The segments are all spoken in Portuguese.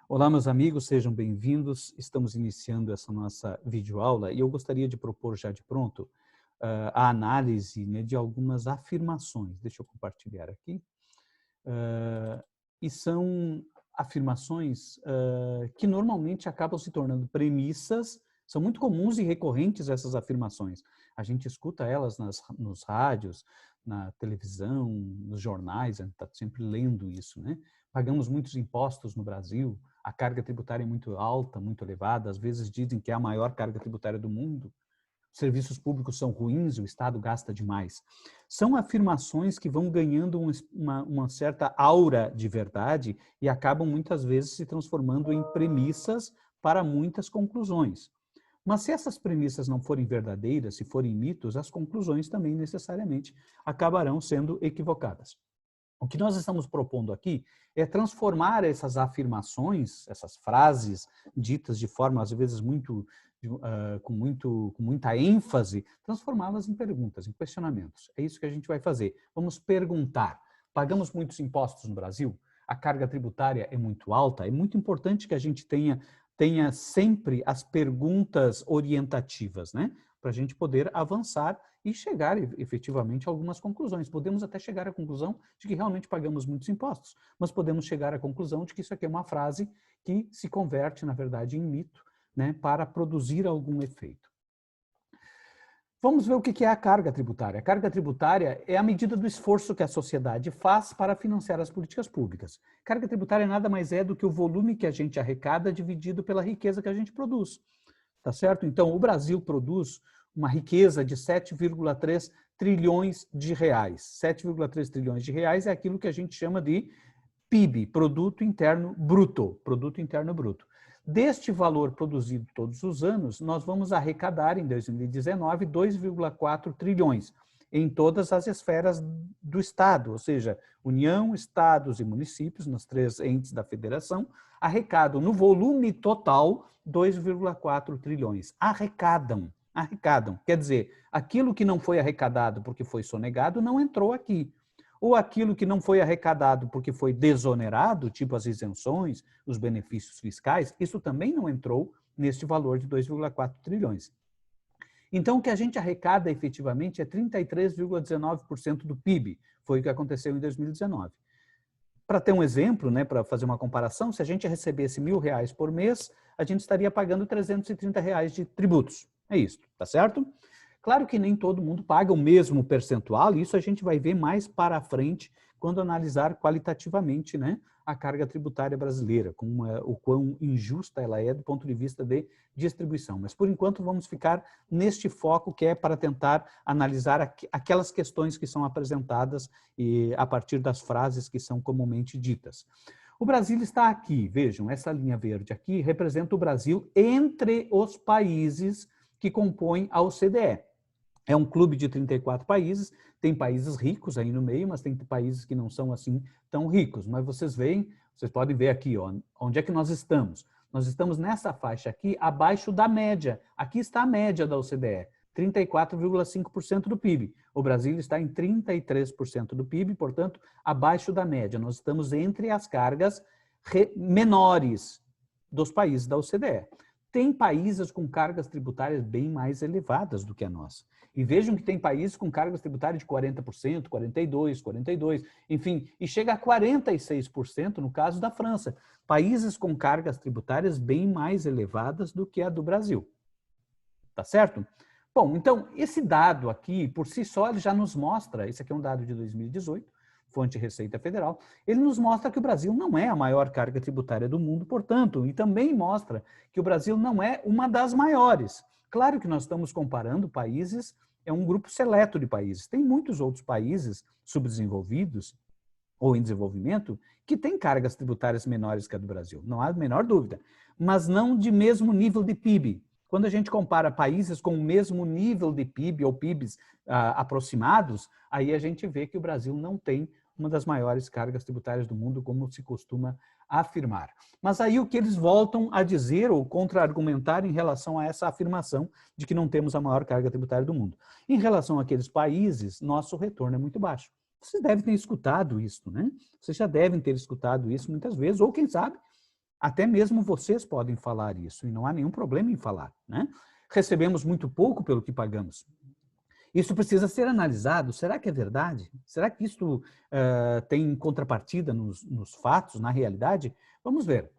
Olá, meus amigos, sejam bem-vindos. Estamos iniciando essa nossa videoaula e eu gostaria de propor já de pronto a análise, né, de algumas afirmações. Deixa eu compartilhar aqui. E são afirmações que normalmente acabam se tornando premissas, são muito comuns e recorrentes essas afirmações. A gente escuta elas nos rádios, na televisão, nos jornais, a gente está sempre lendo isso, né? Pagamos muitos impostos no Brasil, a carga tributária é muito alta, muito elevada, às vezes dizem que é a maior carga tributária do mundo. Os serviços públicos são ruins, o Estado gasta demais. São afirmações que vão ganhando uma certa aura de verdade e acabam muitas vezes se transformando em premissas para muitas conclusões. Mas se essas premissas não forem verdadeiras, se forem mitos, as conclusões também necessariamente acabarão sendo equivocadas. O que nós estamos propondo aqui é transformar essas afirmações, essas frases ditas de forma, às vezes, com muita ênfase, transformá-las em perguntas, em questionamentos. É isso que a gente vai fazer. Vamos perguntar. Pagamos muitos impostos no Brasil? A carga tributária é muito alta? É muito importante que a gente tenha sempre as perguntas orientativas, né? Para a gente poder avançar e chegar efetivamente a algumas conclusões. Podemos até chegar à conclusão de que realmente pagamos muitos impostos, mas podemos chegar à conclusão de que isso aqui é uma frase que se converte, na verdade, em mito, né, para produzir algum efeito. Vamos ver o que é a carga tributária. A carga tributária é a medida do esforço que a sociedade faz para financiar as políticas públicas. Carga tributária nada mais é do que o volume que a gente arrecada dividido pela riqueza que a gente produz. Tá certo? Então, o Brasil produz uma riqueza de 7,3 trilhões de reais. 7,3 trilhões de reais é aquilo que a gente chama de PIB, Produto Interno Bruto. Produto Interno Bruto. Deste valor produzido todos os anos, nós vamos arrecadar em 2019 2,4 trilhões em todas as esferas do Estado, ou seja, União, Estados e municípios, nos 3 entes da federação, arrecadam no volume total 2,4 trilhões. Arrecadam. Quer dizer, aquilo que não foi arrecadado porque foi sonegado não entrou aqui. Ou aquilo que não foi arrecadado porque foi desonerado, tipo as isenções, os benefícios fiscais, isso também não entrou neste valor de 2,4 trilhões. Então, o que a gente arrecada efetivamente é 33,19% do PIB, foi o que aconteceu em 2019. Para ter um exemplo, né, para fazer uma comparação, se a gente recebesse R$1.000 por mês, a gente estaria pagando R$330 de tributos. É isso, tá certo? Claro que nem todo mundo paga o mesmo percentual, e isso a gente vai ver mais para frente, quando analisar qualitativamente, né, a carga tributária brasileira, o quão injusta ela é do ponto de vista de distribuição. Mas, por enquanto, vamos ficar neste foco que é para tentar analisar aquelas questões que são apresentadas a partir das frases que são comumente ditas. O Brasil está aqui, vejam, essa linha verde aqui representa o Brasil entre os países que compõem a OCDE. É um clube de 34 países, tem países ricos aí no meio, mas tem países que não são assim tão ricos. Mas vocês podem ver aqui, ó, onde é que nós estamos. Nós estamos nessa faixa aqui, abaixo da média. Aqui está a média da OCDE, 34,5% do PIB. O Brasil está em 33% do PIB, portanto, abaixo da média. Nós estamos entre as cargas menores dos países da OCDE. Tem países com cargas tributárias bem mais elevadas do que a nossa. E vejam que tem países com cargas tributárias de 40%, 42%, 42%, enfim, e chega a 46% no caso da França. Países com cargas tributárias bem mais elevadas do que a do Brasil. Tá certo? Bom, então, esse dado aqui, por si só, ele já nos mostra, esse aqui é um dado de 2018, fonte Receita Federal, ele nos mostra que o Brasil não é a maior carga tributária do mundo, portanto, e também mostra que o Brasil não é uma das maiores. Claro que nós estamos comparando países, é um grupo seleto de países. Tem muitos outros países subdesenvolvidos ou em desenvolvimento que têm cargas tributárias menores que a do Brasil, não há a menor dúvida, mas não de mesmo nível de PIB. Quando a gente compara países com o mesmo nível de PIB ou PIBs aproximados, aí a gente vê que o Brasil não tem uma das maiores cargas tributárias do mundo, como se costuma afirmar. Mas aí o que eles voltam a dizer ou contra-argumentar em relação a essa afirmação de que não temos a maior carga tributária do mundo. Em relação àqueles países, nosso retorno é muito baixo. Vocês devem ter escutado isso, né? Vocês já devem ter escutado isso muitas vezes, ou quem sabe, Até mesmo vocês podem falar isso, e não há nenhum problema em falar, né? Recebemos muito pouco pelo que pagamos. Isso precisa ser analisado. Será que é verdade? Será que isso tem contrapartida nos fatos, na realidade? Vamos ver.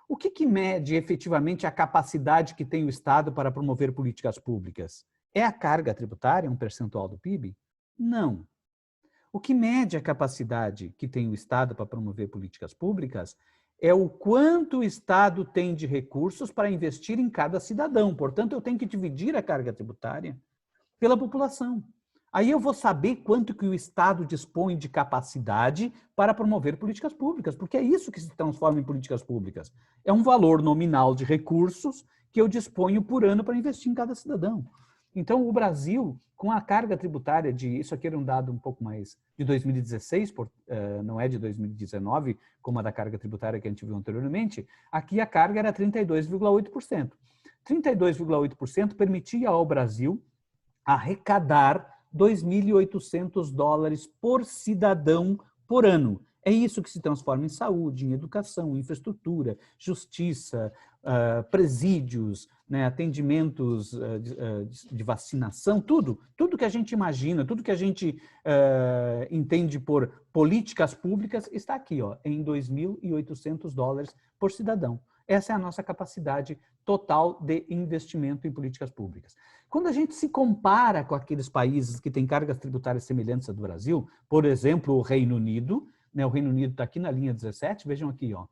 O que mede efetivamente a capacidade que tem o Estado para promover políticas públicas? É a carga tributária, um percentual do PIB? Não. O que mede a capacidade que tem o Estado para promover políticas públicas é o quanto o Estado tem de recursos para investir em cada cidadão. Portanto, eu tenho que dividir a carga tributária pela população. Aí eu vou saber quanto que o Estado dispõe de capacidade para promover políticas públicas, porque é isso que se transforma em políticas públicas. É um valor nominal de recursos que eu disponho por ano para investir em cada cidadão. Então, o Brasil, com a carga tributária isso aqui era um dado um pouco mais de 2016, não é de 2019, como a da carga tributária que a gente viu anteriormente, aqui a carga era 32,8%. 32,8% permitia ao Brasil arrecadar $2.800 por cidadão por ano. É isso que se transforma em saúde, em educação, infraestrutura, justiça, presídios, né, atendimentos de vacinação, tudo que a gente imagina, tudo que a gente entende por políticas públicas está aqui, ó, em $2.800 por cidadão. Essa é a nossa capacidade total de investimento em políticas públicas. Quando a gente se compara com aqueles países que têm cargas tributárias semelhantes à do Brasil, por exemplo, o Reino Unido, né, o Reino Unido está aqui na linha 17, vejam aqui, ó,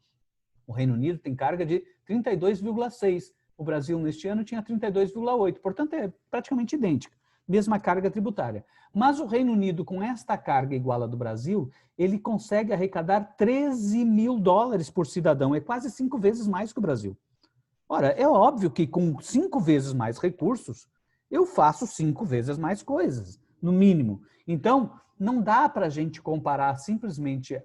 o Reino Unido tem carga de 32,6%, o Brasil neste ano tinha 32,8%, portanto é praticamente idêntica, mesma carga tributária. Mas o Reino Unido, com esta carga igual à do Brasil, ele consegue arrecadar $13.000 por cidadão, é quase 5 vezes mais que o Brasil. Ora, é óbvio que com 5 vezes mais recursos, eu faço 5 vezes mais coisas, no mínimo. Então, não dá para a gente comparar simplesmente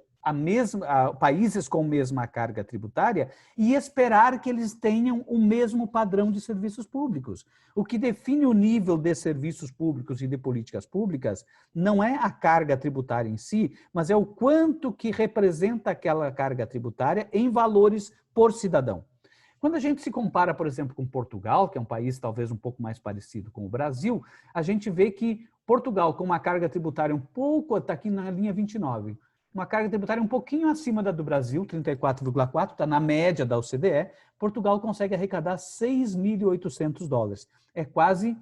países com a mesma carga tributária e esperar que eles tenham o mesmo padrão de serviços públicos. O que define o nível de serviços públicos e de políticas públicas não é a carga tributária em si, mas é o quanto que representa aquela carga tributária em valores por cidadão. Quando a gente se compara, por exemplo, com Portugal, que é um país talvez um pouco mais parecido com o Brasil, a gente vê que Portugal, com uma carga tributária um pouco, está aqui na linha 29, uma carga tributária um pouquinho acima da do Brasil, 34,4%, está na média da OCDE, Portugal consegue arrecadar $6.800. É quase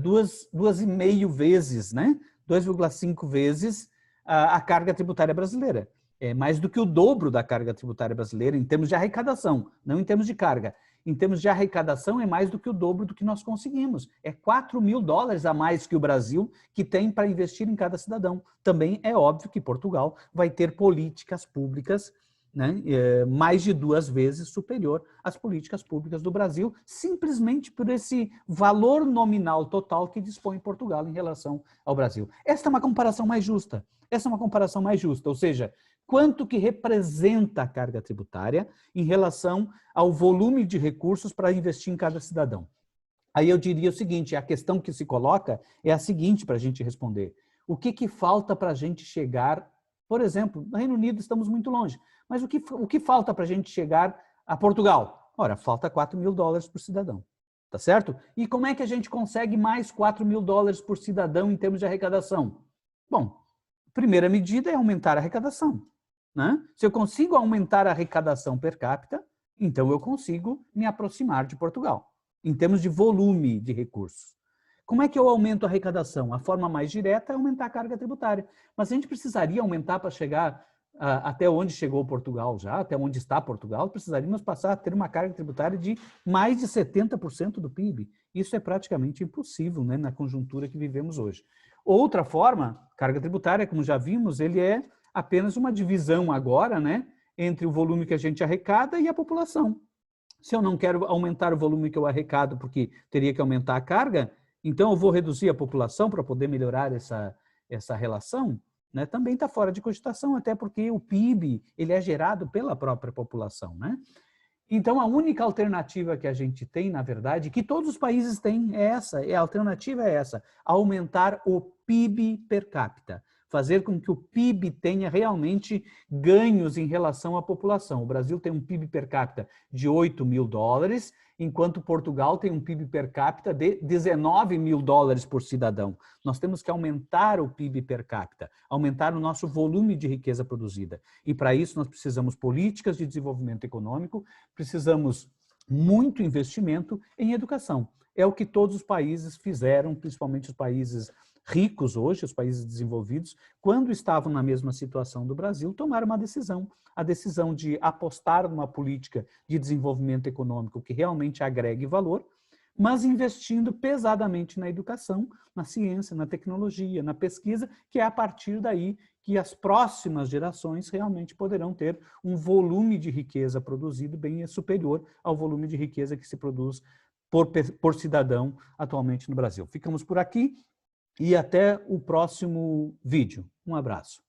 2,5 vezes, né? 2,5 vezes a carga tributária brasileira. É mais do que o dobro da carga tributária brasileira em termos de arrecadação, não em termos de carga. Em termos de arrecadação, é mais do que o dobro do que nós conseguimos. É $4.000 a mais que o Brasil que tem para investir em cada cidadão. Também é óbvio que Portugal vai ter políticas públicas, né, mais de 2 vezes superior às políticas públicas do Brasil, simplesmente por esse valor nominal total que dispõe Portugal em relação ao Brasil. Esta é uma comparação mais justa. Essa é uma comparação mais justa, ou seja, quanto que representa a carga tributária em relação ao volume de recursos para investir em cada cidadão. Aí eu diria o seguinte, a questão que se coloca é a seguinte para a gente responder. O que falta para a gente chegar, por exemplo, no Reino Unido estamos muito longe, mas o que falta para a gente chegar a Portugal? Ora, falta $4.000 por cidadão, tá certo? E como é que a gente consegue mais $4.000 por cidadão em termos de arrecadação? Bom, primeira medida é aumentar a arrecadação. Né? Se eu consigo aumentar a arrecadação per capita, então eu consigo me aproximar de Portugal, em termos de volume de recursos. Como é que eu aumento a arrecadação? A forma mais direta é aumentar a carga tributária. Mas a gente precisaria aumentar para chegar até onde chegou Portugal já, até onde está Portugal, precisaríamos passar a ter uma carga tributária de mais de 70% do PIB. Isso é praticamente impossível, né, na conjuntura que vivemos hoje. Outra forma, carga tributária, como já vimos, ele é apenas uma divisão agora, né, entre o volume que a gente arrecada e a população. Se eu não quero aumentar o volume que eu arrecado porque teria que aumentar a carga, então eu vou reduzir a população para poder melhorar essa relação, né, também está fora de cogitação, até porque o PIB ele é gerado pela própria população, né? Então, a única alternativa que a gente tem, na verdade, que todos os países têm, é essa, a alternativa é essa, aumentar o PIB per capita. fazer com que o PIB tenha realmente ganhos em relação à população. O Brasil tem um PIB per capita de 8 mil dólares, enquanto Portugal tem um PIB per capita de 19 mil dólares por cidadão. Nós temos que aumentar o PIB per capita, aumentar o nosso volume de riqueza produzida. E para isso nós precisamos políticas de desenvolvimento econômico, precisamos muito investimento em educação. É o que todos os países fizeram, principalmente os países ricos hoje, os países desenvolvidos, quando estavam na mesma situação do Brasil, tomaram uma decisão, a decisão de apostar numa política de desenvolvimento econômico que realmente agregue valor, mas investindo pesadamente na educação, na ciência, na tecnologia, na pesquisa, que é a partir daí que as próximas gerações realmente poderão ter um volume de riqueza produzido bem superior ao volume de riqueza que se produz por cidadão atualmente no Brasil. Ficamos por aqui e até o próximo vídeo. Um abraço.